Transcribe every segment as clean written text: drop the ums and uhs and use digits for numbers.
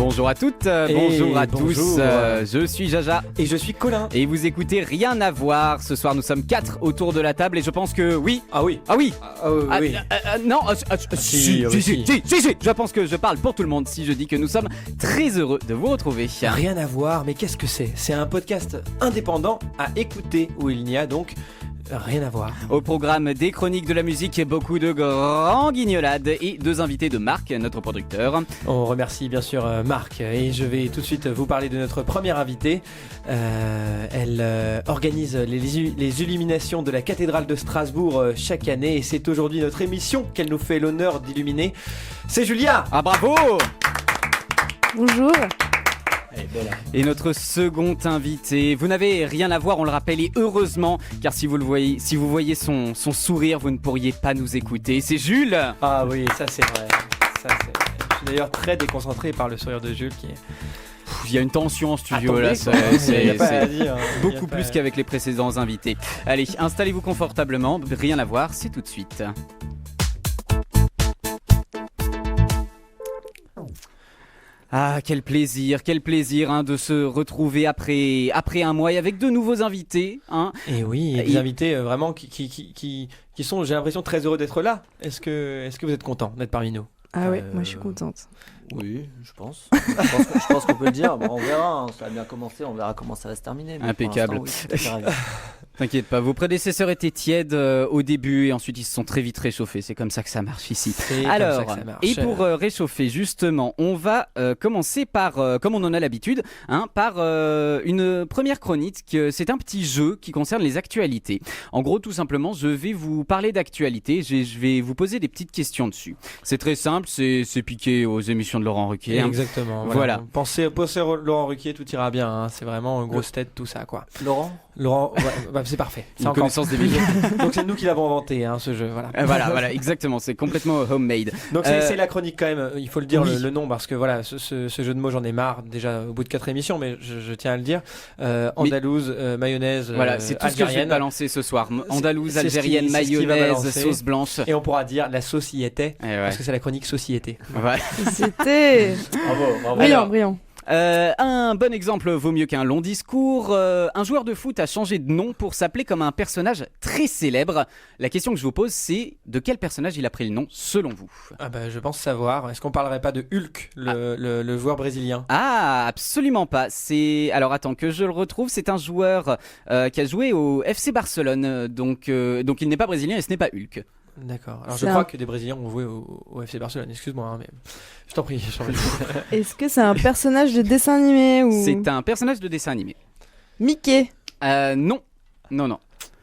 Bonjour à toutes, bonjour à tous, je suis Jaja. Et je suis Colin. Et vous écoutez Rien à voir. Ce soir nous sommes 4 autour de la table et je pense que oui. Ah oui. Ah oui. Oui. Non, si. Je pense que je parle pour tout le monde si je dis que nous sommes très heureux de vous retrouver. Rien à voir, mais qu'est-ce que c'est ? C'est un podcast indépendant à écouter où il n'y a donc rien à voir. Au programme des chroniques de la musique, beaucoup de grands guignolades et 2 invités de Marc, notre producteur. On remercie bien sûr Marc et je vais tout de suite vous parler de notre première invitée. Elle organise les illuminations de la cathédrale de Strasbourg chaque année et c'est aujourd'hui notre émission qu'elle nous fait l'honneur d'illuminer. C'est Julia. Ah bravo. Bonjour. Et notre second invité, vous n'avez rien à voir, on le rappelle, et heureusement, car si vous voyez son sourire, vous ne pourriez pas nous écouter. C'est Jules. Ah oui, ça c'est vrai. Je suis d'ailleurs très déconcentré par le sourire de Jules qui est... Il y a une tension en studio. Attendez, là, c'est beaucoup pas... plus qu'avec les précédents invités. Allez, installez-vous confortablement, rien à voir, c'est tout de suite. Ah, quel plaisir de se retrouver après un mois et avec de nouveaux invités. Et oui, des invités vraiment qui sont, j'ai l'impression, très heureux d'être là. Est-ce que vous êtes content d'être parmi nous ? Ah ouais, moi je suis contente. Oui, je pense. Je pense qu'on peut le dire. Bon, on verra, ça a bien commencé, on verra comment ça va se terminer. Mais impeccable. T'inquiète pas, vos prédécesseurs étaient tièdes au début et ensuite ils se sont très vite réchauffés. C'est comme ça que ça marche ici. Alors, et pour réchauffer justement, on va commencer par, comme on en a l'habitude, par une première chronique. C'est un petit jeu qui concerne les actualités. En gros, tout simplement, je vais vous parler d'actualité. Je vais vous poser des petites questions dessus. C'est très simple, c'est piqué aux émissions de Laurent Ruquier. Exactement. Voilà. Pensez à Laurent Ruquier, tout ira bien. C'est vraiment une grosse tête, tout ça, quoi. Laurent, c'est parfait. C'est une connaissance des milieux. Donc c'est nous qui l'avons inventé, ce jeu. Voilà, exactement. C'est complètement homemade. Donc c'est la chronique quand même. Il faut le dire, oui. le nom, parce que voilà, ce jeu de mots, j'en ai marre déjà au bout de 4 émissions, mais je tiens à le dire. Andalouse, mayonnaise, voilà, c'est tout algérienne. ce que je vais balancer ce soir. Andalouse, algérienne, mayonnaise, sauce blanche. Et on pourra dire la sauce y était, parce que c'est la chronique société. Ouais. C'était Bravo. Brillant. Un bon exemple vaut mieux qu'un long discours. Un joueur de foot a changé de nom pour s'appeler comme un personnage très célèbre. La question que je vous pose, c'est de quel personnage il a pris le nom selon vous ? Je pense savoir. Est-ce qu'on parlerait pas de Hulk, le joueur brésilien ? Ah, absolument pas. Alors attends que je le retrouve. C'est un joueur qui a joué au FC Barcelone. Donc il n'est pas brésilien et ce n'est pas Hulk. D'accord. Alors je crois que des Brésiliens ont joué au FC Barcelone. Excuse-moi, mais je t'en prie. Est-ce que c'est un personnage de dessin animé ou... C'est un personnage de dessin animé. Mickey. Non.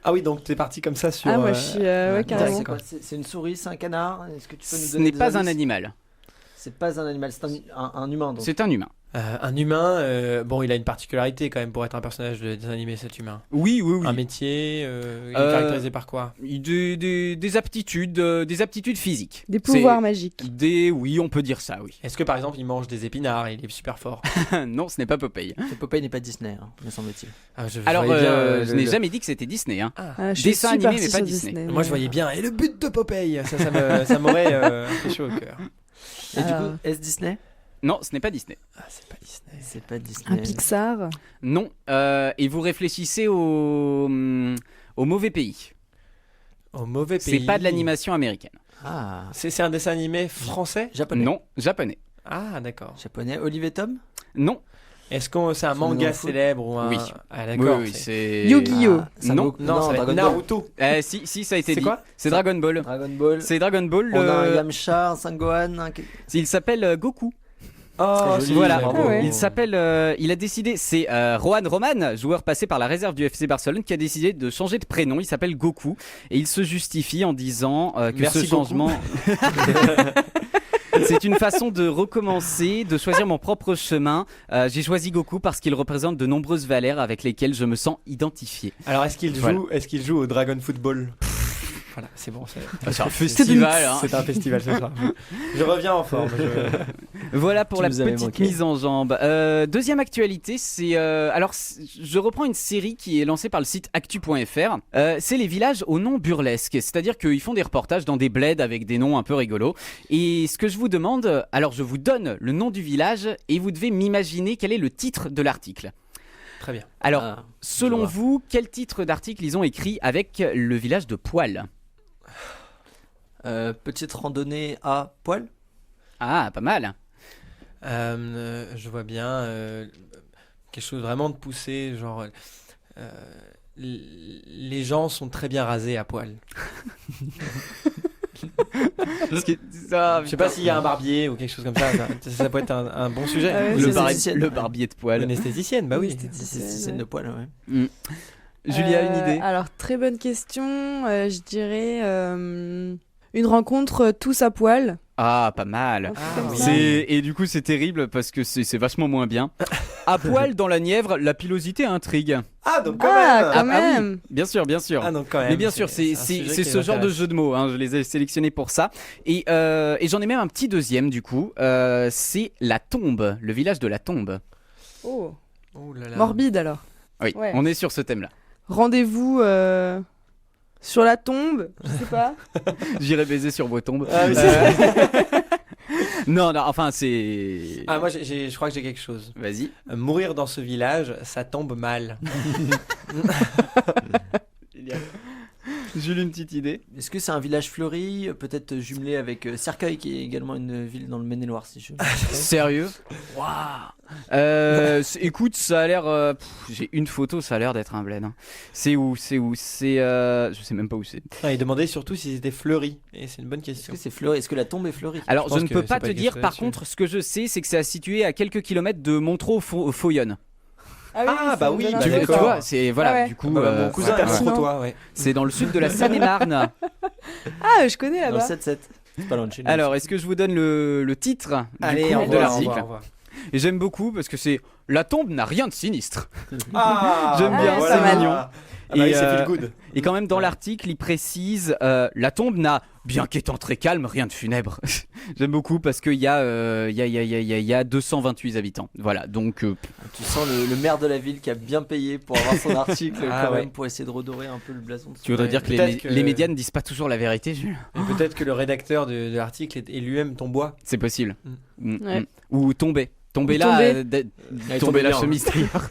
Ah oui, donc t'es parti comme ça sur... Ah moi je suis carrément. C'est une souris, c'est un canard. Est-ce que tu peux nous Ce donner n'est des pas indices ? un animal. C'est pas un animal, c'est un humain. Donc. C'est un humain. Un humain, il a une particularité quand même pour être un personnage de dessin animé, cet humain. Oui. Un métier, il est caractérisé par quoi ? Des aptitudes physiques. Des pouvoirs magiques. Oui, on peut dire ça, oui. Est-ce que par exemple il mange des épinards et il est super fort ? Non, ce n'est pas Popeye. Popeye n'est pas Disney, me semble-t-il. Je n'ai jamais dit que c'était Disney. Dessin animé, mais pas Disney. Moi je voyais bien. Et le but de Popeye, ça m'aurait fait chaud au cœur. Et du coup, est-ce Disney ? Non, ce n'est pas Disney. C'est pas Disney. Un Pixar ? Non. Et vous réfléchissez au mauvais pays. Au mauvais pays. C'est pas de l'animation américaine. Ah. C'est un dessin animé français ? Japonais ? Non, japonais. Ah, d'accord. Japonais. Olive et Tom ? Non. Est-ce que c'est un manga célèbre ou un... Oui. Ah, d'accord. Oui, c'est... Yu-Gi-Oh ! Non, ça va être Naruto. Si, ça a été dit. C'est quoi ? C'est Dragon Ball. C'est Dragon Ball. On a un Yamcha, un Sangohan. Il s'appelle Goku. Oh, voilà. Ouais. Il s'appelle. Il a décidé. C'est Rohan Roman, joueur passé par la réserve du FC Barcelone, qui a décidé de changer de prénom. Il s'appelle Goku et il se justifie en disant que merci ce changement. C'est une façon de recommencer, de choisir mon propre chemin. J'ai choisi Goku parce qu'il représente de nombreuses valeurs avec lesquelles je me sens identifié. Alors est-ce qu'il joue au Dragon Football ? Voilà, c'est bon. C'est un festival. C'est un festival ce soir. Je reviens en forme. Voilà pour la petite mise en jambe. Deuxième actualité, c'est alors je reprends une série qui est lancée par le site actu.fr. C'est les villages aux noms burlesques, c'est-à-dire qu'ils font des reportages dans des bleds avec des noms un peu rigolos. Et ce que je vous demande, alors je vous donne le nom du village et vous devez m'imaginer quel est le titre de l'article. Très bien. Alors, selon vous, quel titre d'article ils ont écrit avec le village de Poil ? Petite randonnée à Poil. Ah, pas mal. Je vois bien quelque chose vraiment de poussé, genre les gens sont très bien rasés à poil. Je sais pas s'il y a un barbier ou quelque chose comme ça. Ça peut être un bon sujet. Le barbier de poil. Une esthéticienne, bah oui. Une esthéticienne de poil, ouais. Julia, une idée ? Alors, très bonne question. Je dirais une rencontre tous à poil. Ah, pas mal. Et du coup, c'est terrible parce que c'est vachement moins bien. À poil dans la Nièvre, la pilosité intrigue. Ah, donc quand même. Quand même. Oui, bien sûr, bien sûr. Ah, donc quand même. Mais bien sûr, c'est ce genre de jeu de mots. Hein, je les ai sélectionnés pour ça. Et j'en ai même un petit deuxième du coup. C'est La Tombe, le village de La Tombe. Oh là là. Morbide alors. Oui, on est sur ce thème-là. Rendez-vous sur la tombe, je sais pas. J'irai baiser sur vos tombes. Ah, oui, non, enfin c'est... Ah, moi je crois que j'ai quelque chose. Vas-y. Mourir dans ce village, ça tombe mal. Jules, une petite idée. Est-ce que c'est un village fleuri, peut-être jumelé avec Cercueil, qui est également une ville dans le Maine-et-Loire, si je... Sérieux ? Waouh. Écoute, ça a l'air... j'ai une photo, ça a l'air d'être un bled. Hein. C'est où ? Je sais même pas où c'est. Il demandait surtout si c'était fleuri, et c'est une bonne question. Est-ce que c'est fleuri ? Est-ce que la tombe est fleurie ? Alors, je ne peux pas te dire, par contre, ce que je sais, c'est que c'est situé à quelques kilomètres de Montreux-Fauillonne. Bah oui, tu vois, c'est voilà, du coup, mon cousin aime trop toi, c'est dans le sud de la Seine-et-Marne. Ah, je connais là-bas. Dans le 7-7. C'est pas loin de chez nous. Alors, est-ce que je vous donne le titre de l'article ? Et j'aime beaucoup parce que c'est La Tombe n'a rien de sinistre. Ah, j'aime bien, c'est mignon. Et c'est feel good. Et quand même dans l'article, il précise La Tombe n'a, bien qu'étant très calme, rien de funèbre. J'aime beaucoup parce qu'il y a 228 habitants. Voilà, donc tu sens le maire de la ville qui a bien payé pour avoir son article même pour essayer de redorer un peu le blason. Tu voudrais dire que les médias ne disent pas toujours la vérité, Jules ? Et peut-être que le rédacteur de l'article est lui-même Tombois. C'est possible. Ouais. Ou tomber la chemise d'ailleurs.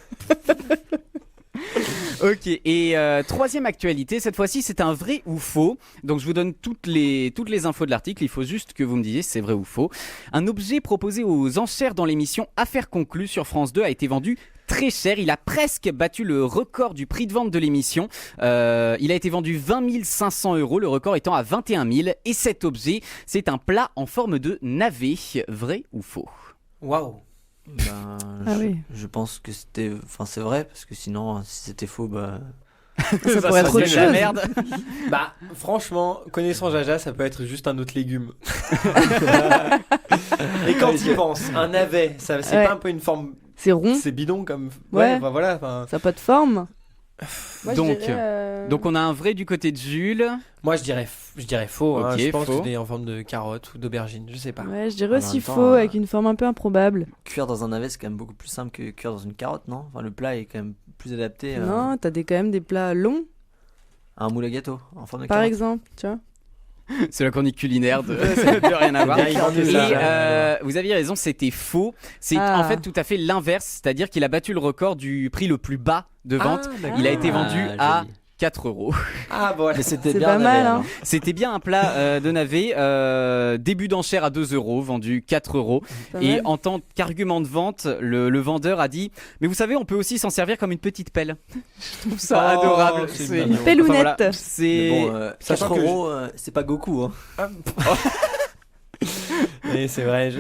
Ok, et troisième actualité, cette fois-ci c'est un vrai ou faux. Donc je vous donne toutes les infos de l'article, il faut juste que vous me disiez si c'est vrai ou faux. Un objet proposé aux enchères dans l'émission Affaires conclues sur France 2 a été vendu très cher, il a presque battu le record du prix de vente de l'émission. Il a été vendu 20 500 €, le record étant à 21 000. Et cet objet, c'est un plat en forme de navet, vrai ou faux ? Waouh. Je pense que c'était, c'est vrai, parce que sinon si c'était faux, ça pourrait être autre chose. La merde. Franchement, connaissant Jaja, ça peut être juste un autre légume. Et quand tu y penses, un navet, c'est pas un peu une forme, c'est rond, c'est bidon comme, voilà, ça n'a pas de forme. Moi, donc on a un vrai du côté de Jules. Moi je dirais faux. Okay, je pense faux. que c'est en forme de carotte ou d'aubergine, je sais pas. Ouais, je dirais aussi faux, avec une forme un peu improbable. Cuire dans un navet, c'est quand même beaucoup plus simple que cuire dans une carotte, non ? Enfin, le plat est quand même plus adapté. Non, t'as quand même des plats longs. Un moule à gâteau en forme de par carotte. exemple, tu vois. C'est la chronique culinaire de rien à voir. Vous aviez raison, c'était faux. C'est en fait tout à fait l'inverse, c'est-à-dire qu'il a battu le record du prix le plus bas de vente. Il a été vendu à 4 €. Ah bon, mais c'était c'est bien pas mal. Hein. C'était bien un plat de navet. Début d'enchère à 2 €, vendu 4 €. Et en tant qu'argument de vente, le vendeur a dit mais vous savez, on peut aussi s'en servir comme une petite pelle. Je trouve ça adorable. C'est une pellounette. Bon, 4 €, c'est pas Goku. Hein. Et c'est vrai,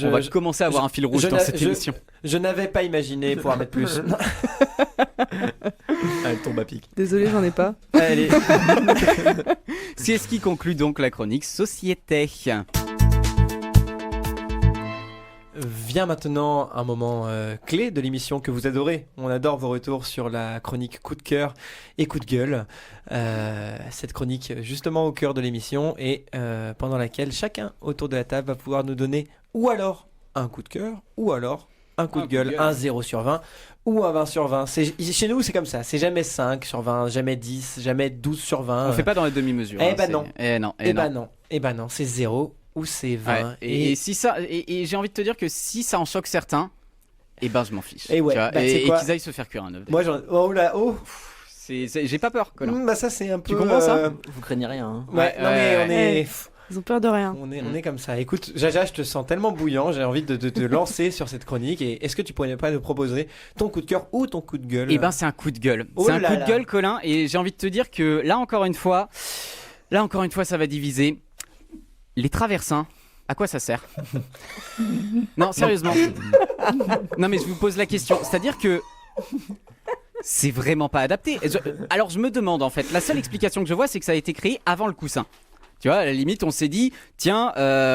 on va commencer à avoir un fil rouge dans cette émission. Je n'avais pas imaginé pouvoir mettre plus. Elle tombe à pic. Désolé, j'en ai pas. Allez. C'est ce qui conclut donc la chronique Société. Vient maintenant un moment clé de l'émission que vous adorez. On adore vos retours sur la chronique coup de cœur et coup de gueule. Cette chronique justement au cœur de l'émission et pendant laquelle chacun autour de la table va pouvoir nous donner ou alors un coup de cœur ou alors un coup de gueule, un 0 sur 20 ou un 20 sur 20. Chez nous, c'est comme ça. C'est jamais 5 sur 20, jamais 10, jamais 12 sur 20. On fait pas dans les demi-mesures. Non. Eh ben non, c'est 0 ou c'est 20. Ouais, et si ça, et j'ai envie de te dire que si ça en choque certains, eh ben je m'en fiche. Et ouais, et qu'ils aillent se faire cuire un œuf. Moi, j'ai pas peur, Colin. Ça, c'est un peu. Tu comprends ça? Vous craignez rien. Hein. Ouais, non, mais on est. Ils ont peur de rien. On est comme ça. Écoute, Jaja, je te sens tellement bouillant. J'ai envie de te lancer sur cette chronique. Et est-ce que tu pourrais pas nous proposer ton coup de cœur ou ton coup de gueule? Eh ben, c'est un coup de gueule. Oh c'est un là coup là. de gueule, Colin. Et j'ai envie de te dire que là, encore une fois, ça va diviser. Les traversins, à quoi ça sert? Non, sérieusement. Non, mais je vous pose la question. C'est-à-dire que c'est vraiment pas adapté. Alors, je me demande, en fait, la seule explication que je vois, c'est que ça a été créé avant le coussin. Tu vois, à la limite, on s'est dit, tiens,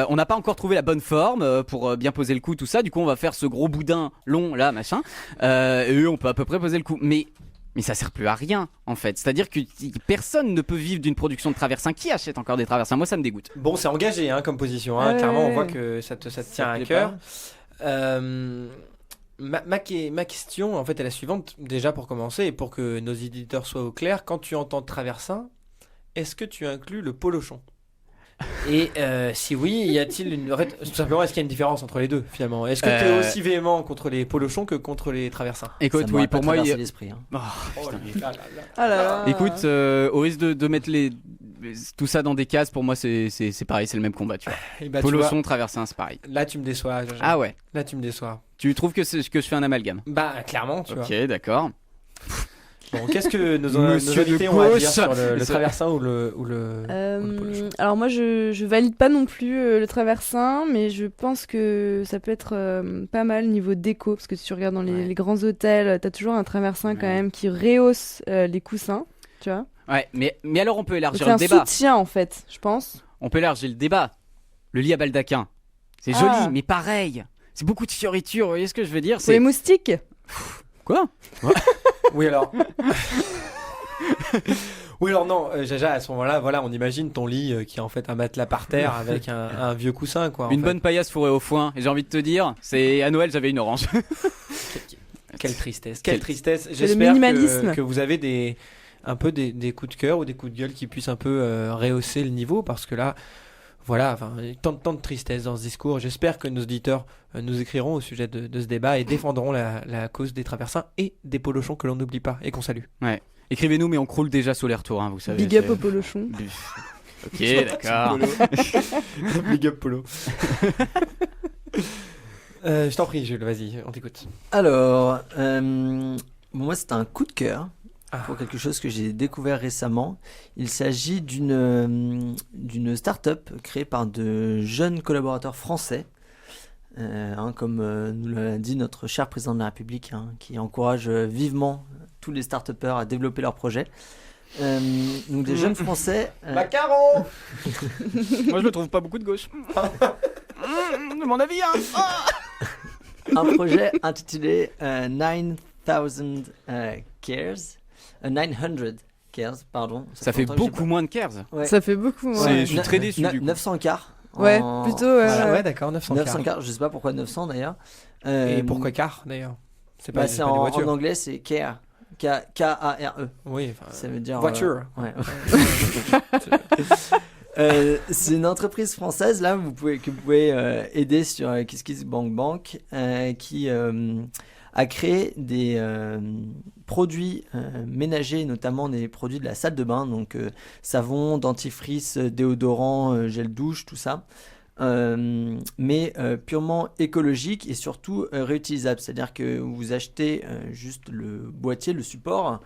on n'a pas encore trouvé la bonne forme pour bien poser le cou, tout ça. Du coup, on va faire ce gros boudin long, là, machin. Et on peut à peu près poser le cou. Mais ça sert plus à rien, en fait. C'est-à-dire que personne ne peut vivre d'une production de traversins. Qui achète encore des traversins? Moi, ça me dégoûte. Bon, c'est engagé comme position. Clairement, on voit que ça te tient à cœur. Ma question, en fait, est la suivante. Déjà, pour commencer, et pour que nos éditeurs soient au clair, quand tu entends traversin, est-ce que tu inclus le polochon? Et si oui, y a-t-il une... En fait, tout simplement, est-ce qu'il y a une différence entre les deux, finalement? Est-ce que tu es aussi véhément contre les polochons que contre les traversins? Écoute, oui, pour moi, il y a... l'esprit. Hein. Écoute, au risque de mettre tout ça dans des cases, pour moi, c'est pareil, c'est le même combat, tu vois. Polochon, traversin, c'est pareil. Là, tu me déçois. Jaja. Ah ouais. Là, tu me déçois. Tu trouves que je fais un amalgame? Bah, clairement, tu vois. Ok, d'accord. Bon, qu'est-ce que nos invités ont à dire sur le traversin ou le polochon? Alors moi je valide pas non plus le traversin, mais je pense que ça peut être pas mal niveau déco, parce que si tu regardes dans les grands hôtels, t'as toujours un traversin quand même qui rehausse les coussins, tu vois. Ouais, mais alors on peut élargir le débat. C'est un soutien en fait, je pense. On peut élargir le débat. Le lit à baldaquin, c'est joli, mais pareil. C'est beaucoup de fioritures, vous voyez ce que je veux dire? C'est les moustiques. Quoi? Oui alors. Oui alors non, Jaja, à ce moment-là, voilà, on imagine ton lit qui est en fait un matelas par terre avec un vieux coussin, quoi. Une bonne paillasse fourrée au foin. Et j'ai envie de te dire, c'est à Noël j'avais une orange. Quelle tristesse, quelle tristesse. C'est J'espère le minimalisme. que vous avez un peu des coups de cœur ou des coups de gueule qui puissent un peu rehausser le niveau, parce que là, voilà, tant de tristesse dans ce discours. J'espère que nos auditeurs nous écriront au sujet de ce débat et défendront la cause des traversins et des polochons que l'on n'oublie pas et qu'on salue. Ouais. Écrivez-nous, mais on croule déjà sous les retours, vous savez. Big up au polochon. Ok, d'accord. Big up polo. Je t'en prie, Jules, vas-y, on t'écoute. Alors, moi, c'est un coup de cœur pour quelque chose que j'ai découvert récemment. Il s'agit d'une start-up créée par de jeunes collaborateurs français, comme nous l'a dit notre cher président de la République, qui encourage vivement tous les start-upers à développer leurs projets. Donc des jeunes français. Macaron. Moi je le trouve pas beaucoup de gauche. De mon avis, Un projet intitulé 900 Cares, pardon. Ça fait beaucoup moins de cares. Ouais. Ça fait beaucoup moins. Je suis très déçu du coup. 900 cars. Ouais, plutôt. Ouais, d'accord, 900 cars. Je sais pas pourquoi 900 d'ailleurs. Et pourquoi car d'ailleurs? C'est en anglais, c'est care. K-A-R-E. Oui, ça veut dire voiture. Ouais. C'est une entreprise française là que vous pouvez aider sur KissKissBankBank qui a créé des produits ménagers, notamment des produits de la salle de bain, donc savon, dentifrice, déodorant, gel douche, tout ça. Mais purement écologique et surtout réutilisable. C'est-à-dire que vous achetez juste le boîtier, le support,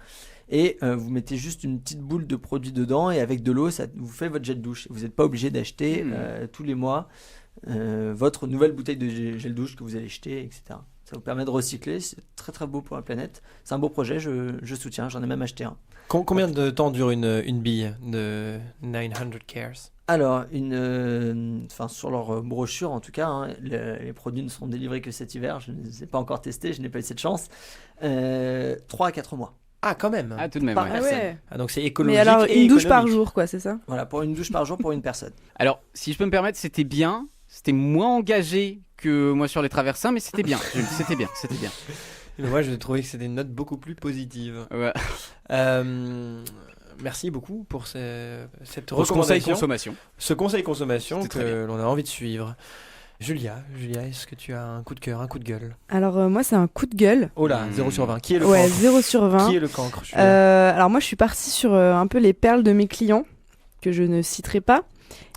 et vous mettez juste une petite boule de produit dedans, et avec de l'eau, ça vous fait votre gel douche. Vous n'êtes pas obligé d'acheter tous les mois votre nouvelle bouteille de gel douche que vous allez jeter, etc. Ça vous permet de recycler, c'est très très beau pour la planète. C'est un beau projet, je soutiens, j'en ai même acheté un. Combien de temps dure une bille de 900 Cares? Alors, sur leur brochure en tout cas, hein, les produits ne seront délivrés que cet hiver. Je ne les ai pas encore testés, je n'ai pas eu cette chance. 3 à 4 mois. Ah, quand même. Ah, tout de même. Ah ouais. Ah, donc c'est écologique. Mais alors, et une douche par économique. jour, quoi, c'est ça? Voilà, pour une douche par jour pour une personne. Alors, si je peux me permettre, c'était bien. C'était moins engagé que moi sur les traversins, mais c'était bien. C'était bien. Mais moi, je trouvais que c'était une note beaucoup plus positive. Ouais. Merci beaucoup pour cette Pour ce conseil recommandation. consommation. Ce conseil consommation C'était très que l'on a envie de suivre. Julia, est-ce que tu as un coup de cœur, un coup de gueule? Alors, moi, c'est un coup de gueule. Oh là, 0 sur 20. Qui est le Ouais, cancre 0 sur 20. Qui est le cancre, Julia Alors, moi, je suis partie sur un peu les perles de mes clients, que je ne citerai pas.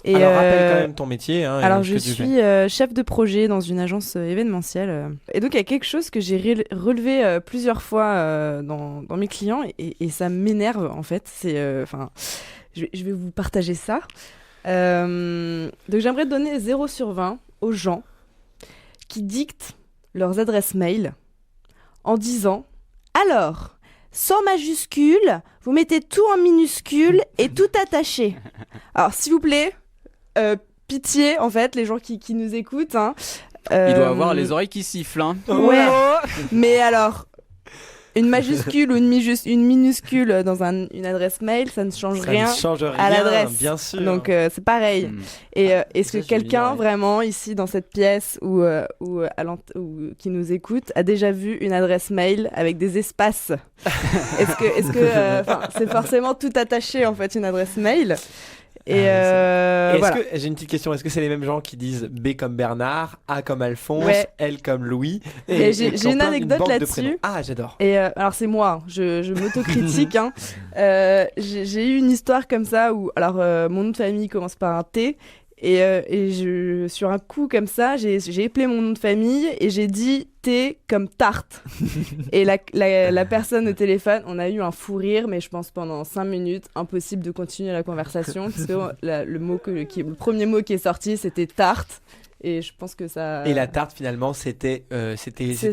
Et, Alors, rappelle quand même ton métier. Hein, alors, et ce je que tu fais. suis chef de projet dans une agence événementielle. Et donc, il y a quelque chose que j'ai relevé plusieurs fois dans mes clients et ça m'énerve, en fait. Je vais vous partager ça. Donc, j'aimerais donner 0 sur 20 aux gens qui dictent leurs adresses mail en disant « Alors, sans majuscule, vous mettez tout en minuscule et tout attaché. » Alors, s'il vous plaît, pitié, en fait, les gens qui nous écoutent. Hein, Il doit avoir les oreilles qui sifflent. Hein. Ouais, mais alors, une majuscule ou une minuscule dans une adresse mail, ça ne change rien à l'adresse. Bien sûr. Donc, c'est pareil. Et est-ce que Ça, quelqu'un, ouais. vraiment, ici, dans cette pièce ou qui nous écoute, a déjà vu une adresse mail avec des espaces? Est-ce que c'est forcément tout attaché, en fait, une adresse mail? Et voilà. J'ai une petite question. Est-ce que c'est les mêmes gens qui disent B comme Bernard, A comme Alphonse, Ouais. L comme Louis Et j'ai qui ont une plein anecdote banque de là-dessus. prénoms. Ah, j'adore. Et alors c'est moi, je m'autocritique. Hein. J'ai eu une histoire comme ça où alors mon nom de famille commence par un T et sur un coup comme ça, j'ai éplé mon nom de famille et j'ai dit T comme tarte. Et la personne au téléphone, on a eu un fou rire, mais je pense pendant 5 minutes, impossible de continuer la conversation parce que le premier mot qui est sorti, c'était tarte. Et je pense que ça. Et la tarte finalement, c'était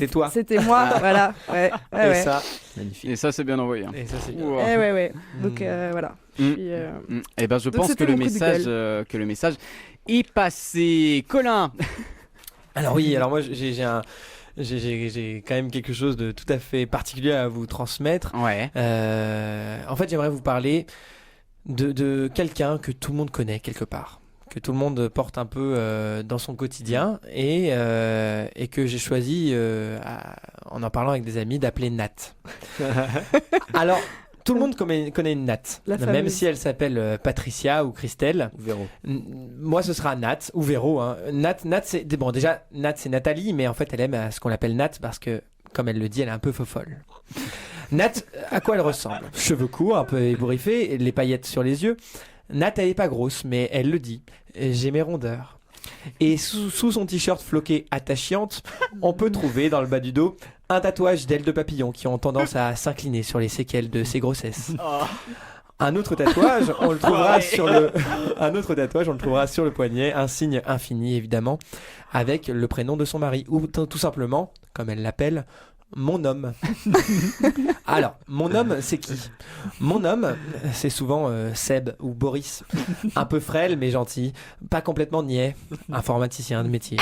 toi. C'était moi, voilà. Ouais, Et ouais. ça, Magnifique. Et ça, c'est bien envoyé. Hein. et ça c'est bien. Wow. Ouais. Donc voilà. Eh ben, je Donc pense que c'était le mon coup de message est passé. Colin. Alors oui, alors moi j'ai quand même quelque chose de tout à fait particulier à vous transmettre. Ouais. En fait, j'aimerais vous parler de quelqu'un que tout le monde connaît quelque part, que tout le monde porte un peu dans son quotidien et que j'ai choisi, en parlant avec des amis, d'appeler Nat. Alors, tout le monde connaît une Nat, La même fameuse. si elle s'appelle Patricia ou Christelle. Véro. Moi, ce sera Nat ou Véro. Hein. Nat, c'est bon. Déjà, Nat, c'est Nathalie, mais en fait, elle aime ce qu'on l'appelle Nat parce que, comme elle le dit, elle est un peu fofolle. Nat, à quoi elle ressemble? Cheveux courts, un peu ébouriffés, les paillettes sur les yeux. Nat, elle est pas grosse, mais elle le dit. J'ai mes rondeurs. Et sous son t-shirt floqué attachante, on peut trouver dans le bas du dos un tatouage d'ailes de papillon qui ont tendance à s'incliner sur les séquelles de ses grossesses. Un autre tatouage, on le trouvera sur le poignet, un signe infini évidemment, avec le prénom de son mari, ou tout simplement, comme elle l'appelle, mon homme. Alors, mon homme, c'est qui? Mon homme, c'est souvent Seb ou Boris. Un peu frêle mais gentil, pas complètement niais, informaticien de métier.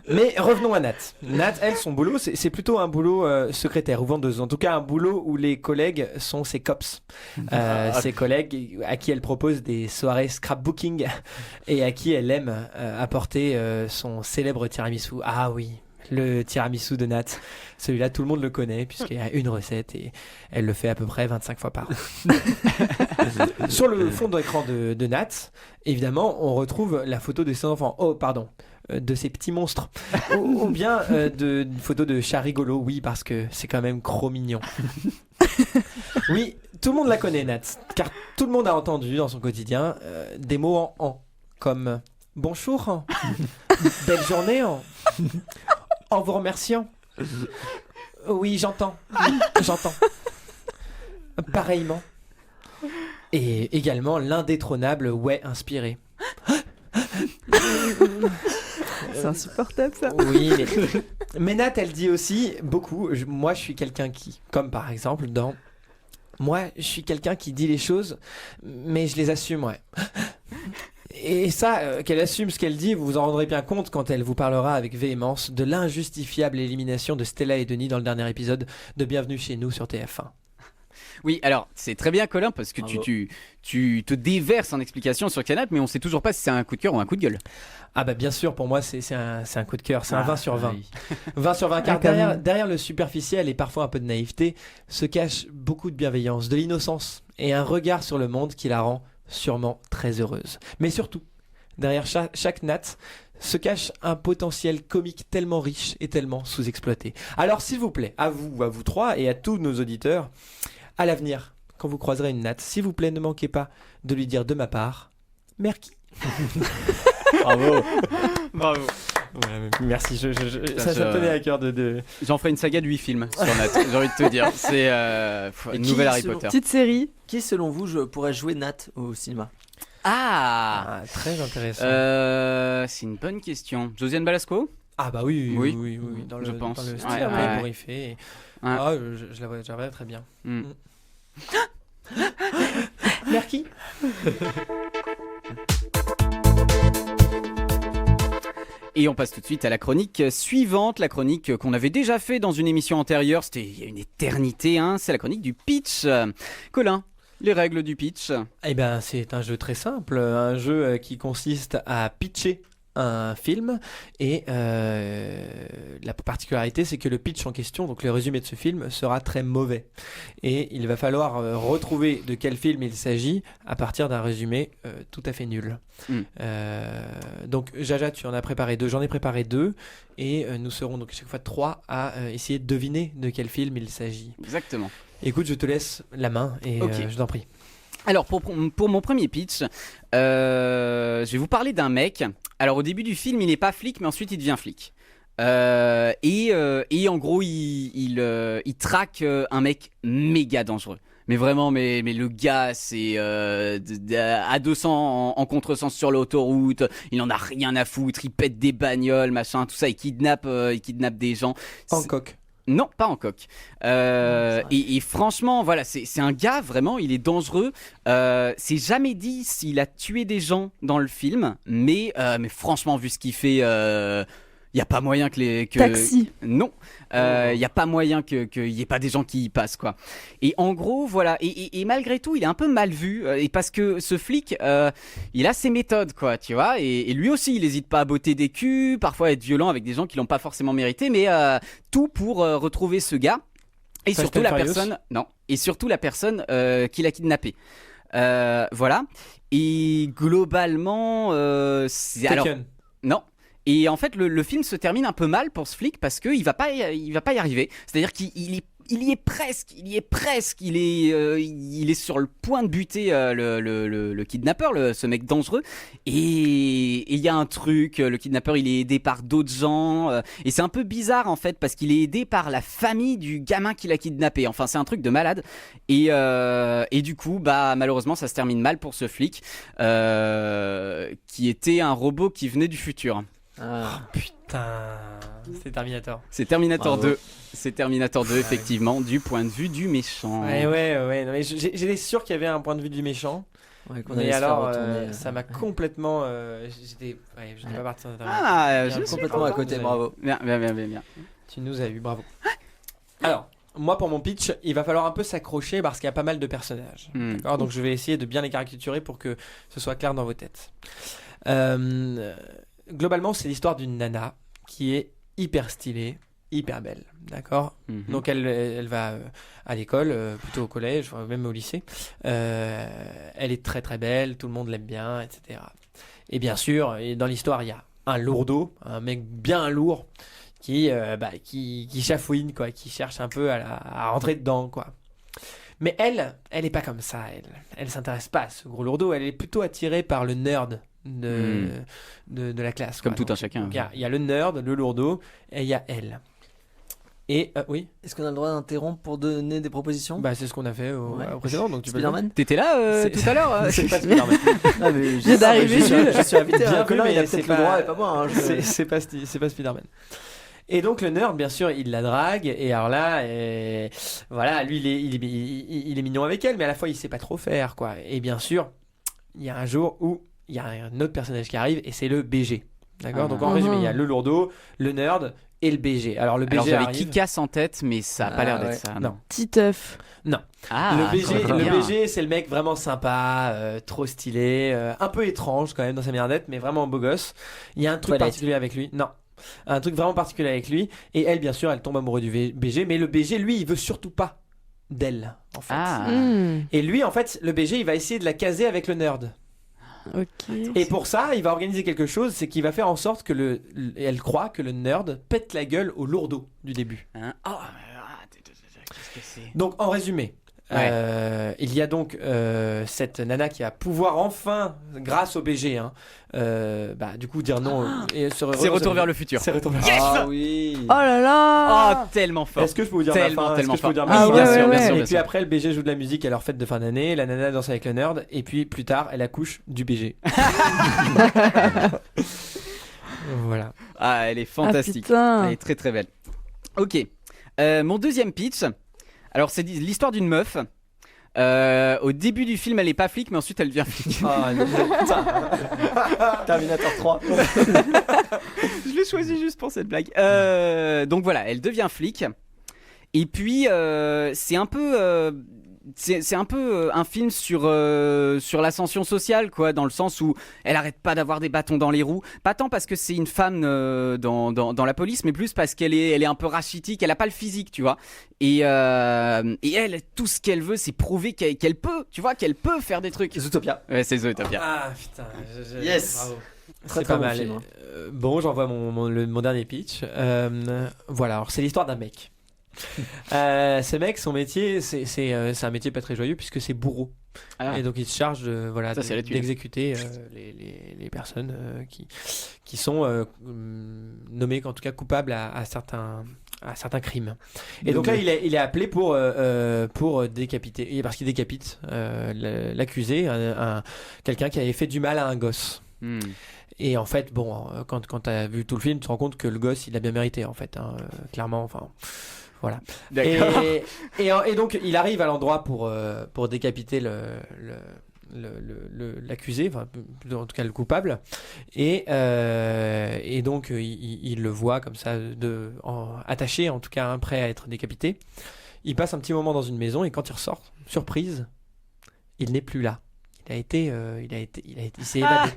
Mais revenons à Nat. Nat, elle, son boulot, c'est plutôt un boulot secrétaire ou vendeuse. En tout cas, un boulot où les collègues sont ses cops. Ses collègues à qui elle propose des soirées scrapbooking et à qui elle aime apporter son célèbre tiramisu. Ah oui, le tiramisu de Nat. Celui-là, tout le monde le connaît puisqu'il y a une recette et elle le fait à peu près 25 fois par an. Sur le fond d'écran de Nat, évidemment, on retrouve la photo de ses enfants. Oh, pardon. De ces petits monstres ou bien une photo de chat rigolo, oui, parce que c'est quand même trop mignon. Oui, tout le monde la connaît, Nat, car tout le monde a entendu dans son quotidien des mots en comme bonjour, belle journée, en vous remerciant. Oui, j'entends, pareillement. Et également l'indétrônable ouais inspiré. C'est insupportable ça. Oui, mais Nat, elle dit aussi beaucoup. Moi, je suis quelqu'un qui, comme par exemple dans Moi, je suis quelqu'un qui dit les choses, mais je les assume, ouais. Et ça, qu'elle assume ce qu'elle dit, vous vous en rendrez bien compte quand elle vous parlera avec véhémence de l'injustifiable élimination de Stella et Denis dans le dernier épisode de Bienvenue chez nous sur TF1. Oui, alors c'est très bien Colin parce que tu te déverses en explication sur Canap, mais on sait toujours pas si c'est un coup de cœur ou un coup de gueule. Ah bah bien sûr, pour moi c'est un coup de cœur, c'est un 20 sur 20. Oui. 20 sur 20, car derrière le superficiel et parfois un peu de naïveté se cache beaucoup de bienveillance, de l'innocence et un regard sur le monde qui la rend sûrement très heureuse. Mais surtout, derrière chaque natte se cache un potentiel comique tellement riche et tellement sous-exploité. Alors s'il vous plaît, à vous trois et à tous nos auditeurs, à l'avenir, quand vous croiserez une natte, s'il vous plaît, ne manquez pas de lui dire de ma part, merci. Bravo. Ouais, merci, ça me tenait à cœur de... J'en ferai une saga de 8 films sur Nat, j'ai envie de te dire. C'est une nouvelle Harry Potter. Petite série. Qui, selon vous, pourrait jouer Nat au cinéma? Très intéressant. C'est une bonne question. Josiane Balasco? Ah bah oui, je pense. Dans le style pour y faire. Je la vois très bien. Merci. Et on passe tout de suite à la chronique suivante, la chronique qu'on avait déjà fait dans une émission antérieure, c'était il y a une éternité, c'est la chronique du pitch. Colin, les règles du pitch? Eh ben, c'est un jeu très simple, un jeu qui consiste à pitcher un film et la particularité c'est que le pitch en question, donc le résumé de ce film, sera très mauvais et il va falloir retrouver de quel film il s'agit à partir d'un résumé tout à fait nul. Donc Jaja, tu en as préparé 2, j'en ai préparé 2 et nous serons donc chaque fois 3 à essayer de deviner de quel film il s'agit. Exactement. Écoute, je te laisse la main et je t'en prie. Alors pour mon premier pitch, je vais vous parler d'un mec. Alors au début du film, il n'est pas flic, mais ensuite il devient flic. Et en gros, il traque un mec méga dangereux. Mais vraiment, mais le gars, c'est à 200 en contresens sur l'autoroute. Il en a rien à foutre. Il pète des bagnoles, machin, tout ça. Il kidnappe des gens. Hancock. Non, pas en coq. Et franchement, voilà, c'est un gars, vraiment, il est dangereux. C'est jamais dit s'il a tué des gens dans le film, mais franchement, vu ce qu'il fait, il n'y a pas moyen que Taxi. Non, il n'y a pas moyen qu'il n'y ait pas des gens qui y passent, quoi. Et en gros, voilà, et malgré tout, il est un peu mal vu, et parce que ce flic, il a ses méthodes, quoi, tu vois, et lui aussi, il n'hésite pas à botter des culs, parfois être violent avec des gens qui l'ont pas forcément mérité, mais tout pour retrouver ce gars, et surtout la personne, qui l'a kidnappé. Voilà, et globalement, c'est alors non. Et en fait, le film se termine un peu mal pour ce flic parce qu'il va pas y arriver. C'est-à-dire qu'il y est presque. Il est sur le point de buter le kidnappeur, ce mec dangereux. Et il y a un truc. Le kidnappeur, il est aidé par d'autres gens. Et c'est un peu bizarre en fait parce qu'il est aidé par la famille du gamin qui l'a kidnappé. Enfin, c'est un truc de malade. Et du coup, malheureusement, ça se termine mal pour ce flic qui était un robot qui venait du futur. Oh putain, c'est Terminator. C'est Terminator 2. C'est Terminator 2, effectivement, du point de vue du méchant. Ouais. Non, mais j'étais sûr qu'il y avait un point de vue du méchant. Mais alors, ça m'a complètement. J'étais pas parti dans Terminator. Je suis complètement à côté, bravo. Bien. Tu nous as eu, bravo. Alors, moi, pour mon pitch, il va falloir un peu s'accrocher parce qu'il y a pas mal de personnages. D'accord, donc je vais essayer de bien les caricaturer pour que ce soit clair dans vos têtes. Globalement, c'est l'histoire d'une nana qui est hyper stylée, hyper belle, d'accord. Donc elle va à l'école, plutôt au collège, même au lycée. Elle est très très belle, tout le monde l'aime bien, etc. Et bien sûr, dans l'histoire, il y a un lourdeau, un mec bien lourd qui chafouine, quoi, qui cherche un peu à rentrer dedans, quoi. Mais elle est pas comme ça, elle s'intéresse pas à ce gros lourdeau, elle est plutôt attirée par le nerd de la classe, comme tout un chacun. Il y a le nerd, le lourdeau, et il y a elle. Et oui. Est-ce qu'on a le droit d'interrompre pour donner des propositions? C'est ce qu'on a fait au précédent. Donc tu Spider-Man. T'étais là tout à l'heure. C'est pas Spider-Man. J'ai d'arriver. Je suis invité. Bien vu, Colin, mais il a peut-être le droit et pas moi. C'est pas Spider-Man. Et donc le nerd, bien sûr, il la drague. Et alors là, voilà, lui, il est mignon avec elle, mais à la fois, il sait pas trop faire, quoi. Et bien sûr, il y a un jour où il y a un autre personnage qui arrive, et c'est le BG. D'accord. Donc en résumé, il y a le lourdeau, le nerd et le BG. Alors le BG j'avais arrive. Kick-Ass en tête, mais ça a pas l'air d'être ça. Non. Titeuf. Non. Le BG, c'est le mec vraiment sympa, trop stylé, un peu étrange quand même dans sa manière d'être, mais vraiment beau gosse. Il y a un truc particulier avec lui. Non. Un truc vraiment particulier avec lui. Et elle, bien sûr, elle tombe amoureuse du BG, mais le BG, lui, il veut surtout pas d'elle, en fait. Et lui, en fait, le BG, il va essayer de la caser avec le nerd. Ok. Et pour ça, il va organiser quelque chose, c'est qu'il va faire en sorte que elle croit que le nerd pète la gueule au lourdeau du début. Qu'est-ce que c'est ? Donc, en résumé, il y a donc cette nana qui va pouvoir enfin, grâce au BG, du coup dire non. C'est Retour vers le futur. C'est Retour vers le futur. Ah oui. Oh là là. Oh, tellement fort. Est-ce que je peux vous dire tellement fort. bien sûr. Et puis après, le BG joue de la musique à leur fête de fin d'année. La nana danse avec le nerd. Et puis plus tard, elle accouche du BG. Voilà. Ah, elle est fantastique. Elle est très très belle. Ok. Mon deuxième pitch. Alors, c'est l'histoire d'une meuf. Au début du film, elle est pas flic, mais ensuite elle devient flic. Terminator 3. Je l'ai choisi juste pour cette blague. Donc voilà, elle devient flic. Et puis, c'est un peu un film sur l'ascension sociale, quoi, dans le sens où elle arrête pas d'avoir des bâtons dans les roues. Pas tant parce que c'est une femme dans la police, mais plus parce qu'elle est un peu rachitique, elle a pas le physique, tu vois. Et elle, tout ce qu'elle veut, c'est prouver qu'elle peut, tu vois, qu'elle peut faire des trucs. Zootopia. Ouais, c'est Zootopia. Ah putain. Yes. Bravo. Très pas bon mal. film. Bon, j'envoie mon dernier pitch. Voilà, alors c'est l'histoire d'un mec. Ce mec, son métier, c'est un métier pas très joyeux puisque c'est bourreau. Et donc il se charge d'exécuter les personnes qui sont nommées, en tout cas coupables à certains crimes. Et donc là, il est appelé pour décapiter, parce qu'il décapite l'accusé, quelqu'un qui avait fait du mal à un gosse. Et en fait, bon, quand tu as vu tout le film, tu te rends compte que le gosse, il a bien mérité, en fait, clairement, enfin... Voilà. Et donc il arrive à l'endroit pour décapiter l'accusé, enfin en tout cas le coupable, et donc il le voit comme ça attaché, en tout cas prêt à être décapité. Il passe un petit moment dans une maison et quand il ressort, surprise, il n'est plus là. Il s'est évadé.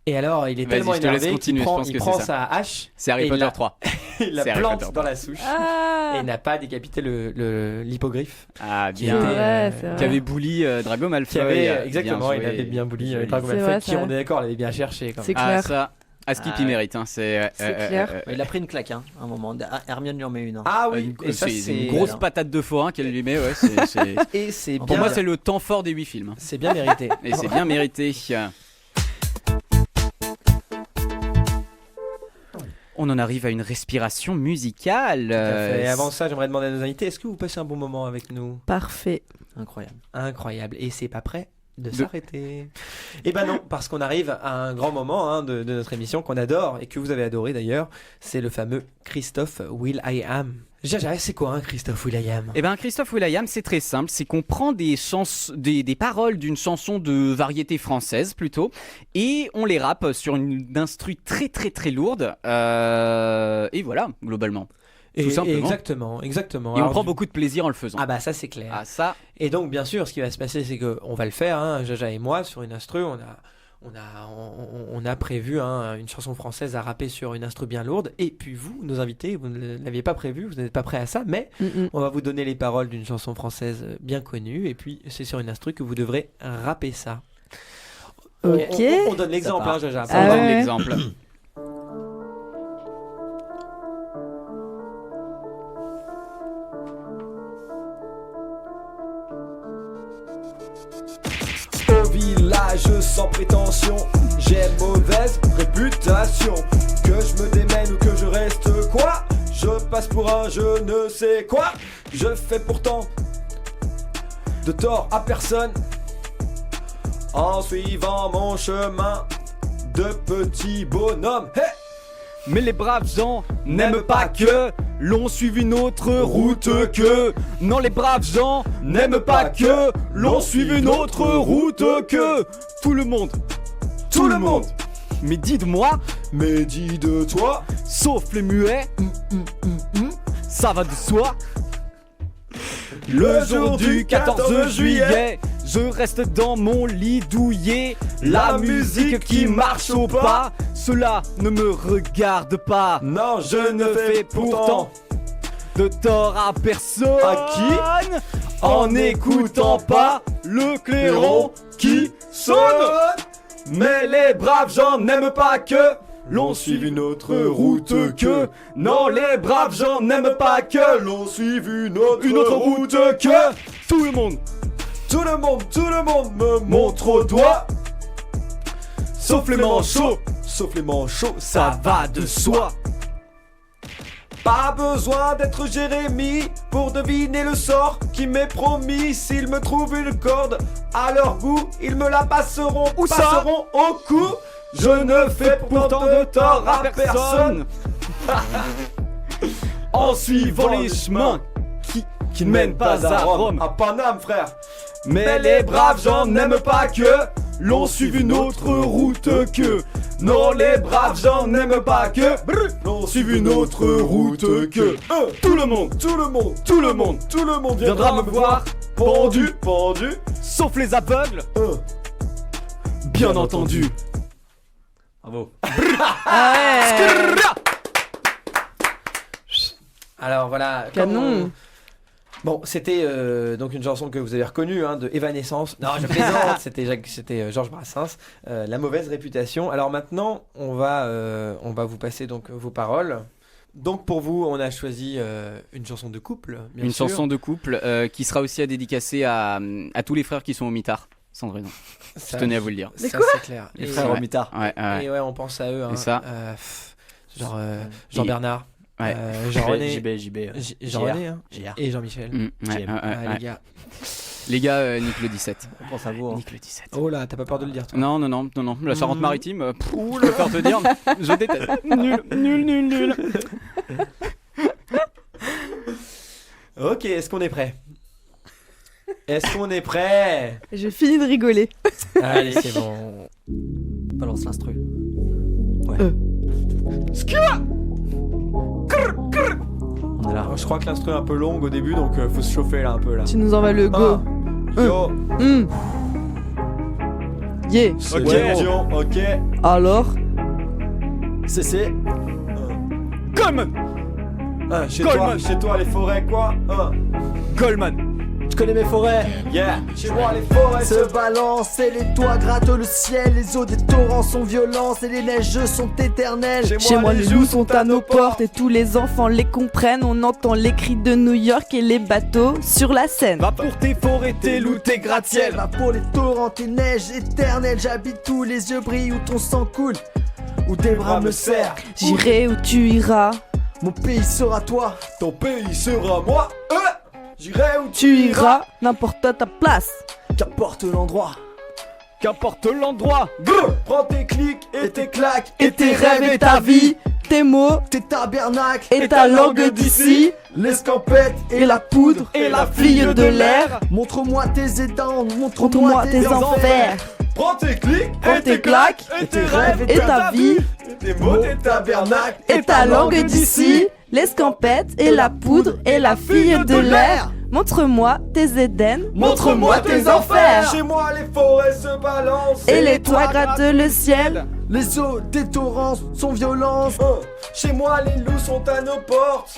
Et alors, il est tellement énervé qu'il prend sa hache. C'est Harry Potter 3. Il la plante dans la souche. Et il n'a pas décapité l'hippogriffe. Ah, bien. Qui avait bully Drago Malfoy. Exactement, il avait bien bully Drago Malfoy. Qui, on est d'accord, l'avait bien cherché. C'est clair. Ça. Skip il mérite, c'est clair. Il a pris une claque, à un moment. Hermione lui en met une. Ah oui, c'est une grosse patate de forain qu'elle lui met. Et c'est pour moi, c'est le temps fort des 8 films. C'est bien mérité. Et c'est bien mérité. On en arrive à une respiration musicale. Et avant ça, j'aimerais demander à nos invités, est-ce que vous passez un bon moment avec nous ? Parfait. Incroyable. Et c'est pas prêt de s'arrêter. Eh ben non, parce qu'on arrive à un grand moment de notre émission qu'on adore et que vous avez adoré d'ailleurs. C'est le fameux Christophe will.i.am. Jaja, c'est quoi Christophe will.i.am ? Eh ben Christophe will.i.am, c'est très simple, c'est qu'on prend des paroles d'une chanson de variété française plutôt, et on les rappe sur une instru très très très lourde, et voilà, globalement. Tout simplement. Exactement. Et alors, on prend beaucoup de plaisir en le faisant. Ah bah ça c'est clair. Ah ça. Et donc bien sûr, ce qui va se passer, c'est qu'on va le faire, Jaja et moi, sur une instru, on a prévu une chanson française à rapper sur une instru bien lourde. Et puis vous, nos invités, vous ne l'aviez pas prévu, vous n'êtes pas prêts à ça, mais on va vous donner les paroles d'une chanson française bien connue. Et puis c'est sur une instru que vous devrez rapper ça. Ok. On donne l'exemple, Jaja. On donne l'exemple. Sans prétention, j'ai mauvaise réputation. Que je me démène ou que je reste quoi, je passe pour un je ne sais quoi. Je fais pourtant de tort à personne en suivant mon chemin de petits bonhommes. Hey. Mais les braves gens n'aiment pas que l'on suive une autre route que. Non, les braves gens n'aiment pas que l'on suive une autre route que. Tout le monde. Mais dis de moi, mais dis de toi, sauf les muets, ça va de soi. Le jour du 14 juillet, je reste dans mon lit douillet. La musique qui marche au pas, cela ne me regarde pas. Non, je ne fais pourtant de tort à personne. À qui? En n'écoutant pas le clairon qui sonne. Mais les braves gens n'aiment pas que l'on suive une autre route que. Non, les braves gens n'aiment pas que l'on suive une autre route que. Tout le monde me montre au doigt. Sauf les manchots, ça va de soi. Pas besoin d'être Jérémie pour deviner le sort qui m'est promis. S'ils me trouvent une corde à leur goût, ils me la passeront au cou. Je ne fais pourtant de tort à personne. En suivant les chemins qui ne mènent pas à Rome, à Paname, frère. Mais les braves gens n'aiment pas que l'on suive une autre route que. Non, les braves gens n'aiment pas que l'on suive une autre route que. Tout le monde viendra me voir pendu, sauf les aveugles, bien entendu. Bravo. Ah ouais. Alors voilà. Canon. Bon, c'était donc une chanson que vous avez reconnue, hein, de Evanescence. Non, je plaisante. C'était Georges Brassens, La mauvaise réputation. Alors maintenant, on va vous passer donc vos paroles. Donc pour vous, on a choisi une chanson de couple, bien sûr. Chanson de couple qui sera aussi à dédicacer à tous les frères qui sont au mitard, sans raison. Je tenais à vous le dire. Ça, c'est clair. Les frères au mitard. Et ouais, on pense à eux. Hein. Et ça. Genre Jean-Bernard. Ouais. Jean-René. JB. Jean-René hein. JR. Et Jean-Michel. Ouais. Les gars. Les gars, nique le 17. On pense à vous. Hein. Nique le 17. Oh là, t'as pas peur de le dire toi? Non. La Charente-Maritime, je peux faire te dire, je déteste. Nul. Ok, est-ce qu'on est prêt? Je finis de rigoler. Allez, c'est bon. Balance l'instru. Ouais. On est là. Je crois que l'instru est un peu longue au début, donc faut se chauffer là un peu là. Tu nous envoies le go. Yo, Yeah. ok. Alors C'est. Goldman. Chez toi les forêts quoi. Goldman. Je connais mes forêts. Yeah. Chez moi les forêts Se balancent et les toits grattent le ciel. Les eaux des torrents sont violentes et les neiges sont éternelles. Chez moi les loups sont à nos portes et tous les enfants les comprennent. On entend les cris de New York et les bateaux sur la Seine. Va pour tes forêts, tes loups, tes gratte-ciel. Va pour les torrents, tes neiges éternelles. J'habite où les yeux brillent, où ton sang coule, où tes bras me serrent. J'irai où tu iras. Mon pays sera toi. ton pays sera moi. J'irai où Tu iras n'importe à ta place. Qu'importe l'endroit. Qu'importe l'endroit. Prends tes clics et tes claques Et tes rêves et ta vie, tes mots Tes tabernacles et ta langue d'ici. l'escampette Et la poudre Et la fille de l'air. Montre-moi tes aidants, Montre-moi tes enfers. Prends tes clics Prends tes claques et tes rêves et ta vie tes mots, tes tabernacles et ta langue d'ici. L'escampette et la poudre et la fille de l'air. Montre-moi tes Éden, montre-moi tes enfers. Chez moi les forêts se balancent Et les toits grattent le ciel. Les eaux des torrents sont violentes. Chez moi les loups sont à nos portes.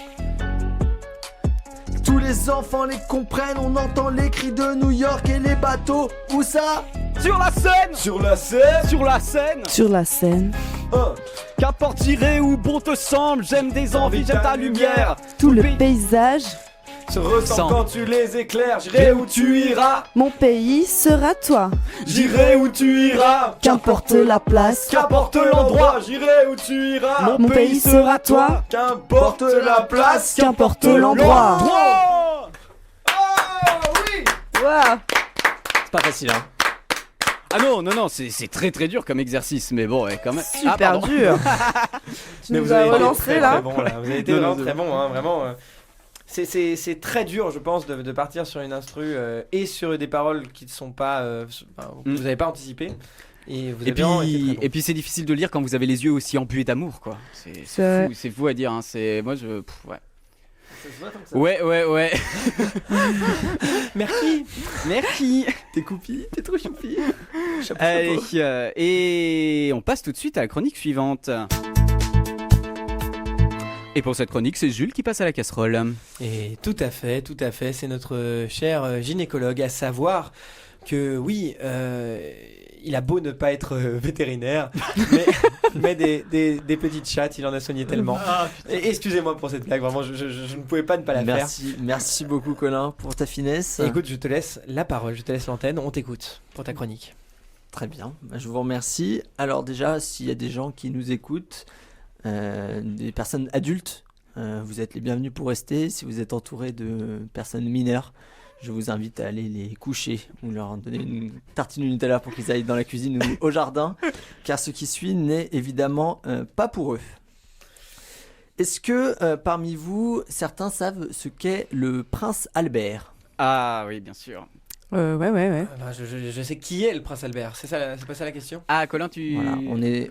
Tous les enfants les comprennent. On entend les cris de New York et les bateaux. Où ça? Sur la Seine. Sur la Seine. Sur la Seine. Sur la Seine, Qu'importe j'irai où bon te semble. J'aime des envies, j'aime ta lumière. tout le paysage, Se ressent Sans. quand tu les éclaires. J'irai où tu iras. mon pays sera toi. J'irai où tu iras. Qu'importe la place, Qu'importe l'endroit. J'irai où tu iras. mon pays sera toi. Qu'importe la place. Qu'importe l'endroit. Oh oui. Waouh. C'est pas facile, hein. Ah non, c'est très très dur comme exercice, mais bon, ouais, quand même. Super dur. Mais vous avez été très bon là. Vous avez été vraiment très bon, hein, vraiment. C'est très dur, je pense, de partir sur une instru et sur des paroles qui ne sont pas, que vous n'avez pas anticipées. Et puis c'est difficile de lire quand vous avez les yeux aussi embués d'amour, quoi. C'est fou à dire. Hein. Ouais. Ouais. Merci. T'es coupi, t'es trop choupi. Allez, et on passe tout de suite à la chronique suivante. Et pour cette chronique, c'est Jules qui passe à la casserole. Et tout à fait, c'est notre cher gynécologue, à savoir que oui, il a beau ne pas être vétérinaire, mais des petites chattes, il en a soigné tellement. Et excusez-moi pour cette blague, vraiment, je ne pouvais pas ne pas la faire. Merci beaucoup Colin pour ta finesse. Et écoute, je te laisse la parole, je te laisse l'antenne, on t'écoute pour ta chronique. Très bien, je vous remercie. Alors déjà, s'il y a des gens qui nous écoutent, des personnes adultes, vous êtes les bienvenus pour rester. Si vous êtes entouré de personnes mineures, je vous invite à aller les coucher ou leur donner une tartine de Nutella pour qu'ils aillent dans la cuisine ou au jardin, car ce qui suit n'est évidemment pas pour eux. Est-ce que parmi vous, certains savent ce qu'est le prince Albert ? Ah oui, bien sûr. Ouais. Je sais qui est le prince Albert, c'est pas ça la question ? Ah, Colin, Voilà,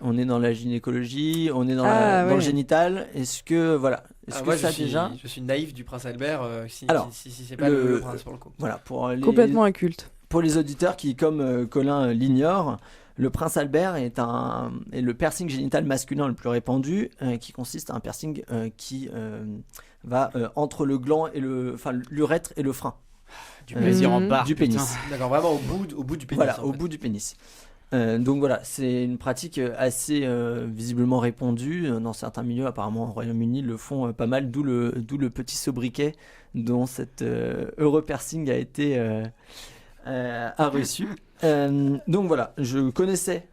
on est dans la gynécologie, on est dans le génital. Est-ce que je suis naïf du prince Albert si c'est pas le prince pour le coup. Voilà, complètement inculte. Pour les auditeurs qui, comme Colin l'ignorent, le prince Albert est le piercing génital masculin le plus répandu, qui consiste à un piercing qui va entre le gland et l'urètre et le frein. Du plaisir en bas du pénis. D'accord, vraiment au bout du pénis. Voilà, au bout du pénis. Donc voilà, c'est une pratique assez visiblement répandue dans certains milieux. Apparemment, au Royaume-Uni, ils le font pas mal, d'où le petit sobriquet dont cet heureux piercing a reçu. Donc voilà, je connaissais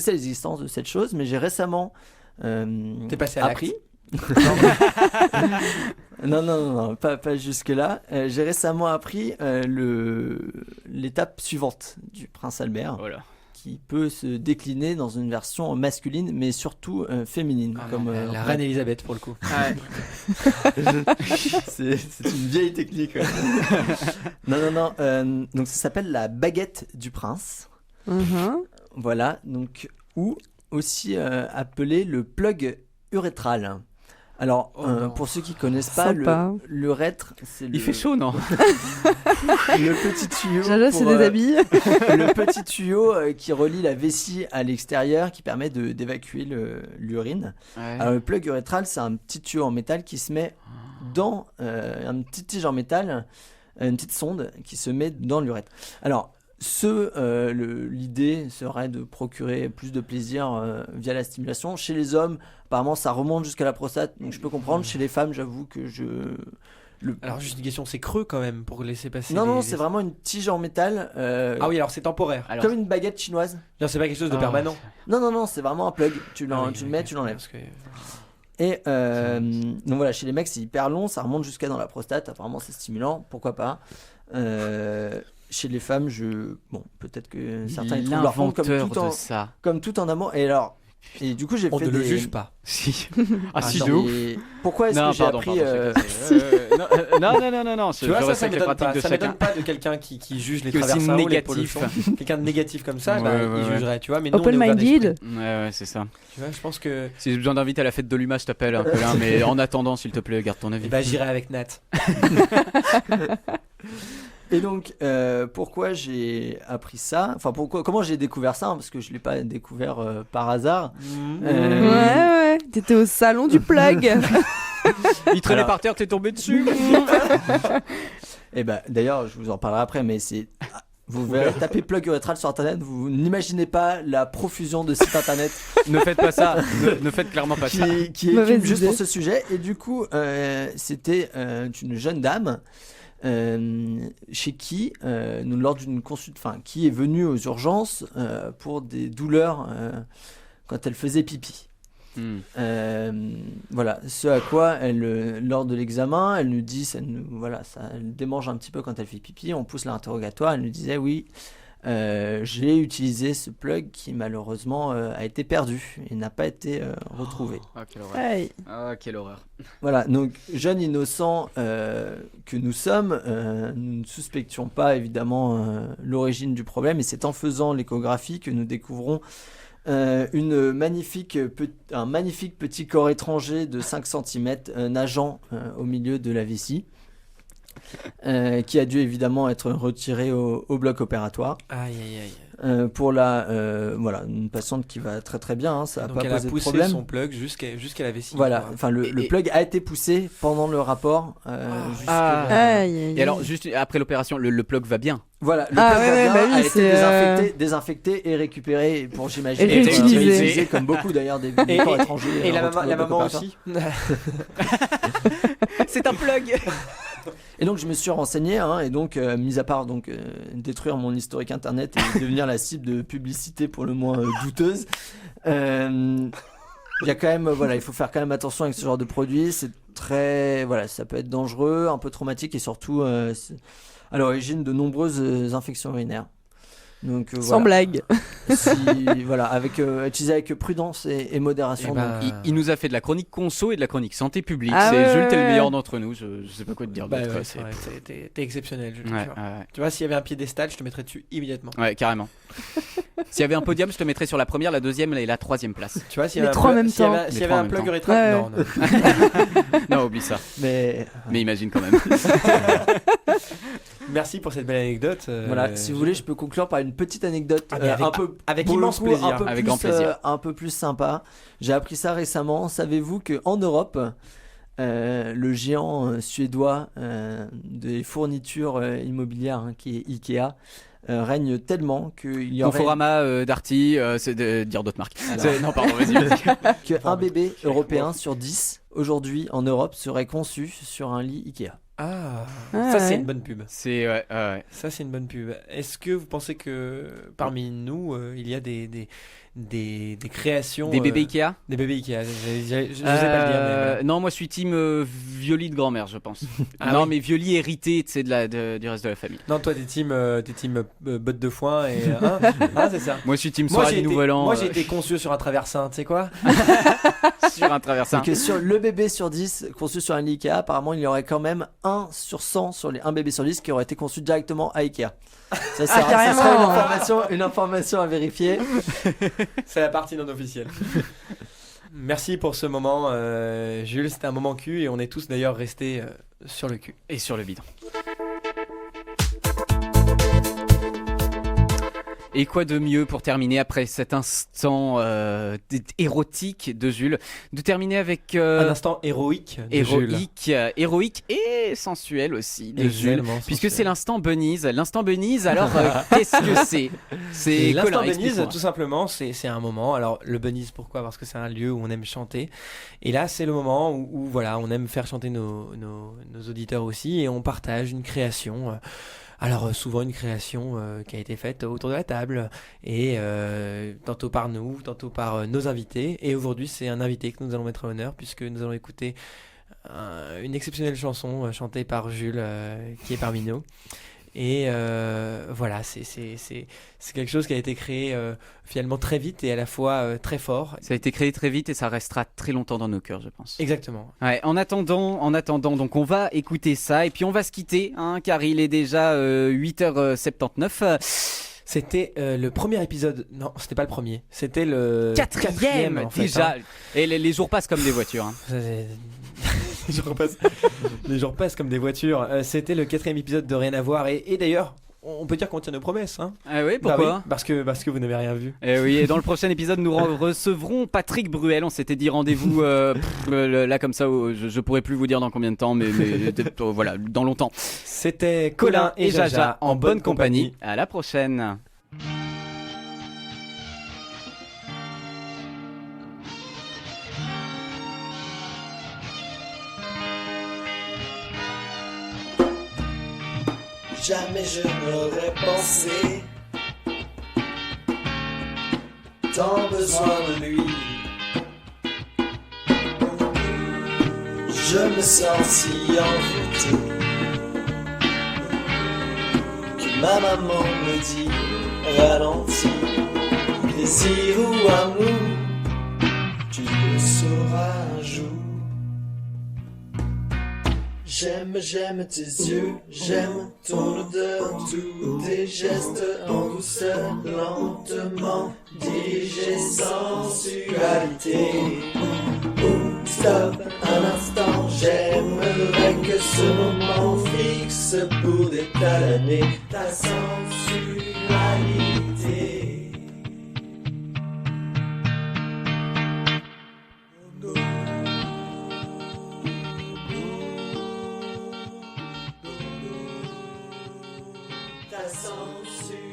l'existence de cette chose, mais j'ai récemment T'es passé à appris. Non, pas jusque-là. J'ai récemment appris l'étape suivante du prince Albert, qui peut se décliner dans une version masculine, mais surtout féminine. Comme la reine Elisabeth pour le coup. C'est une vieille technique. Non. Donc ça s'appelle la baguette du prince. Voilà, donc, ou aussi appelé le plug urétral. Alors, pour ceux qui connaissent pas, l'urètre, c'est Il fait chaud, non ? le petit tuyau. C'est des habits. Le petit tuyau qui relie la vessie à l'extérieur, qui permet d'évacuer l'urine. Ouais. Alors, le plug urétral, c'est un petit tuyau en métal qui se met dans un petit tige en métal, une petite sonde qui se met dans l'urètre. Alors, l'idée serait de procurer plus de plaisir via la stimulation. Chez les hommes, apparemment, ça remonte jusqu'à la prostate, donc je peux comprendre. Chez les femmes, j'avoue que Alors, juste une question, c'est creux quand même pour laisser passer. Non, c'est vraiment une tige en métal. Ah oui, alors c'est temporaire. Comme une baguette chinoise. Non, c'est pas quelque chose de permanent. Non, c'est vraiment un plug. Tu le mets, tu l'enlèves. Et donc voilà, chez les mecs, c'est hyper long, ça remonte jusqu'à dans la prostate. Apparemment, c'est stimulant, pourquoi pas. Chez les femmes, peut-être que certains y trouvent leur compte comme tout en amour. Et du coup, j'ai on fait ne le juge pas. Si. De ouf. Pourquoi est-ce que j'ai appris Non. Tu vois, ça m'étonne pas de quelqu'un qui juge les traversins ou les pollutions. Quelqu'un de négatif comme ça, il jugerait, tu vois. Mais open-minded. Ouais, c'est ça. Tu vois, je pense que si j'ai besoin d'inviter à la fête de l'UMA, je t'appelle un peu là. Mais en attendant, s'il te plaît, garde ton avis. J'irai avec Nat. Et donc, pourquoi j'ai appris ça ? Enfin, comment j'ai découvert ça ? Parce que je ne l'ai pas découvert par hasard. Ouais. T'étais au salon du plug. Il traînait par terre, t'es tombé dessus. Et d'ailleurs, je vous en parlerai après, mais vous verrez, tapez plug urétral sur internet, vous n'imaginez pas la profusion de sites internet. Ne faites pas ça, ne faites clairement pas ça. Qui est juste pour ce sujet. Et du coup, c'était une jeune dame. Chez qui, lors d'une consultation, qui est venue aux urgences pour des douleurs quand elle faisait pipi. Voilà, ce à quoi lors de l'examen, elle nous dit, ça elle démange un petit peu quand elle fait pipi. On pousse l'interrogatoire, elle nous disait oui, j'ai utilisé ce plug qui malheureusement a été perdu et n'a pas été retrouvé. Quelle horreur. Quelle horreur. Voilà, donc jeunes innocents que nous sommes, nous ne suspections pas évidemment l'origine du problème, et c'est en faisant l'échographie que nous découvrons un magnifique petit corps étranger de 5 cm nageant au milieu de la vessie. Qui a dû évidemment être retiré au bloc opératoire. Aïe. Pour une patiente qui va très très bien, ça n'a pas posé de problème. Donc elle a poussé son plug jusqu'à la vessie. Voilà, enfin le plug a été poussé pendant le rapport. Et alors juste après l'opération, le plug va bien. Voilà, le plug va bien, a été désinfecté et récupéré pour, j'imagine, être utilisé comme beaucoup d'ailleurs des corps étrangers. Et la maman aussi. C'est un plug. Et donc je me suis renseigné, et donc mis à part détruire mon historique internet et devenir la cible de publicité pour le moins douteuse, il y a quand même il faut faire quand même attention avec ce genre de produit. C'est très ça peut être dangereux, un peu traumatique, et surtout à l'origine de nombreuses infections urinaires. Donc, sans blague. Utilisé avec prudence et modération. Il nous a fait de la chronique conso et de la chronique santé publique. Jules, t'es le meilleur d'entre nous. Je sais pas quoi te dire d'autre. T'es exceptionnel, Jules. Tu vois, s'il y avait un piédestal, je te mettrais dessus immédiatement. Ouais, carrément. S'il y avait un podium, je te mettrais sur la première, la deuxième et la troisième place. Tu vois, s'il y avait s'il y avait un plug rétractable. Non. Non, oublie ça. Mais imagine quand même. Merci pour cette belle anecdote. Si vous voulez, je peux conclure par une petite anecdote avec immense plaisir. Avec grand plaisir. Un peu plus sympa. J'ai appris ça récemment. Savez-vous qu'en Europe, le géant suédois des fournitures immobilières, qui est Ikea, règne tellement qu'il y aurait... Conforama, Darty, c'est de dire d'autres marques. Non, pardon, vas-y. Qu'un bébé européen sur 10, aujourd'hui, en Europe, serait conçu sur un lit Ikea. C'est une bonne pub. Ça, c'est une bonne pub. Est-ce que vous pensez que parmi nous, il y a des créations... Des bébés Ikea Des bébés Ikea, je sais pas le dire. Mais... Non, moi je suis team Violi de grand-mère, je pense. Mais Violi hérité du reste de la famille. Non, toi t'es team botte de foin et... c'est ça. Moi je suis team soirée du Nouvel An. Moi j'ai été conçu sur un traversin, tu sais quoi? Sur un traversin. Donc, sur le bébé sur 10 conçu sur un lit Ikea, apparemment il y aurait quand même 1 sur 100 sur un bébé sur 10 qui aurait été conçu directement à Ikea. Ça serait une information à vérifier. C'est la partie non officielle. Merci pour ce moment, Jules. C'était un moment cul et on est tous d'ailleurs restés sur le cul. Et sur le bidon. Et quoi de mieux pour terminer après cet instant érotique de Jules, de terminer avec un instant héroïque de Jules. Héroïque et sensuel aussi de Jules, puisque c'est l'instant Bunnies. L'instant Bunnies, alors qu'est-ce que c'est l'instant Bunnies, tout simplement, c'est un moment. Alors le Bunnies, pourquoi? Parce que c'est un lieu où on aime chanter. Et là, c'est le moment où on aime faire chanter nos auditeurs aussi, et on partage une création. Alors souvent une création qui a été faite autour de la table, et tantôt par nous, tantôt par nos invités. Et aujourd'hui c'est un invité que nous allons mettre à l'honneur, puisque nous allons écouter une exceptionnelle chanson chantée par Jules qui est parmi nous. Et c'est quelque chose qui a été créé finalement très vite et à la fois très fort. Ça a été créé très vite et ça restera très longtemps dans nos cœurs, je pense. Exactement. Ouais, en attendant, donc on va écouter ça et puis on va se quitter, car il est déjà 8h79. C'était le premier épisode. Non, c'était pas le premier. C'était le quatrième en fait, déjà. Et les jours passent comme des voitures. Les jours passent comme des voitures. C'était le 4e épisode de Rien à voir. Et d'ailleurs, on peut dire qu'on tient nos promesses. Ah oui, pourquoi? Parce que vous n'avez rien vu. Et oui, et dans le prochain épisode, nous recevrons Patrick Bruel. On s'était dit rendez-vous là comme ça. Je pourrais plus vous dire dans combien de temps, mais voilà, dans longtemps. C'était Colin et Jaja en bonne compagnie. À la prochaine. Jamais je n'aurais pensé tant besoin de lui. Je me sens si envoûté que ma maman me dit ralenti, désir ou amour, tu le sauras un jour. J'aime tes yeux, j'aime ton odeur, tous tes gestes en douceur, lentement dirigés sensualité. Oh, stop, un instant, j'aimerais que ce moment fixe pour des tas d'années ta sensualité. Ta sensualité.